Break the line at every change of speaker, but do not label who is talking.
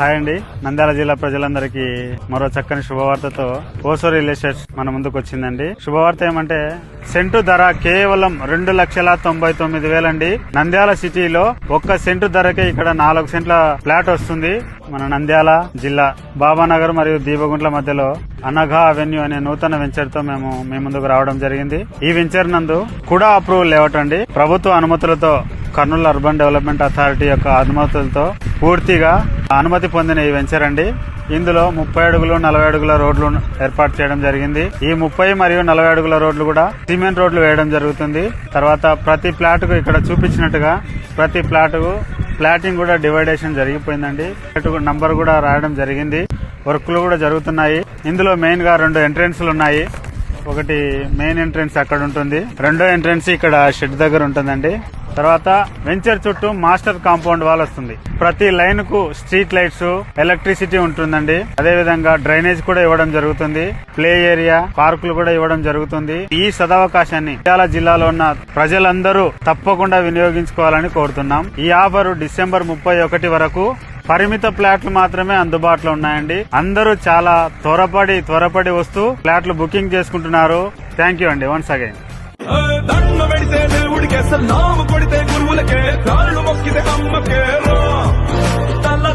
Hi అండి, నంద్యాల జిల్లా ప్రజలందరికీ మరో చక్కని శుభవార్తతో ఓసూరి రియల్ ఎస్టేట్ మన ముందుకు వచ్చిందండి. శుభవార్త ఏమంటే సెంటు ధర కేవలం 2,99,000 అండి. నంద్యాల సిటీలో ఒక్క సెంటు ధరకే ఇక్కడ 4 సెంట్ల ఫ్లాట్ వస్తుంది. మన నంద్యాల జిల్లా బాబానగర్ మరియు దీపగుంట్ల మధ్యలో అనఘా అవెన్యూ అనే నూతన వెంచర్ తో మేము మీ ముందుకు రావడం జరిగింది. ఈ వెంచర్ నందు కూడా అప్రూవల్ లేఅవుట్ అండి. ప్రభుత్వ అనుమతులతో కర్నూలు అర్బన్ డెవలప్మెంట్ అథారిటీ యొక్క అనుమతులతో పూర్తిగా అనుమతి పొందిన ఈ వెంచర్ అండి. ఇందులో 30 అడుగులు 40 అడుగుల రోడ్లు ఏర్పాటు చేయడం జరిగింది. ఈ 30 మరియు 40 అడుగుల రోడ్లు కూడా సిమెంట్ రోడ్లు వేయడం జరుగుతుంది. తర్వాత ప్రతి ప్లాట్ కు ఇక్కడ చూపించినట్టుగా ప్రతి ప్లాట్ కు ప్లాటింగ్ కూడా డివైడేషన్ జరిగిపోయిందండి. నంబర్ కూడా రాయడం జరిగింది. వర్క్లు కూడా జరుగుతున్నాయి. ఇందులో మెయిన్ గా 2 ఎంట్రెన్స్లు ఉన్నాయి. ఒకటి మెయిన్ ఎంట్రెన్స్ అక్కడ ఉంటుంది, రెండో ఎంట్రెన్స్ ఇక్కడ షెడ్ దగ్గర ఉంటుందండి. తర్వాత వెంచర్ చుట్టూ మాస్టర్ కాంపౌండ్ వాల్ వస్తుంది. ప్రతి లైన్ కు స్ట్రీట్ లైట్స్, ఎలక్ట్రిసిటీ ఉంటుందండి. అదే విధంగా డ్రైనేజ్ కూడా ఇవ్వడం జరుగుతుంది. ప్లే ఏరియా, పార్కులు కూడా ఇవ్వడం జరుగుతుంది. ఈ సదవకాశాన్ని నంద్యాల జిల్లాలో ఉన్న ప్రజలందరూ తప్పకుండా వినియోగించుకోవాలని కోరుతున్నాం. ఈ ఆఫర్ డిసెంబర్ 31 వరకు పరిమిత ఫ్లాట్లు మాత్రమే అందుబాటులో ఉన్నాయండి. అందరూ చాలా త్వరపడి వస్తూ ఫ్లాట్లు బుకింగ్ చేసుకుంటున్నారు. థ్యాంక్ యూ అండి వన్స్ అగైన్.
దండ పెడితే దేవుడికే సలాము కొడితే గురువులకే కాళ్ళు మొక్కితే అమ్మకే తల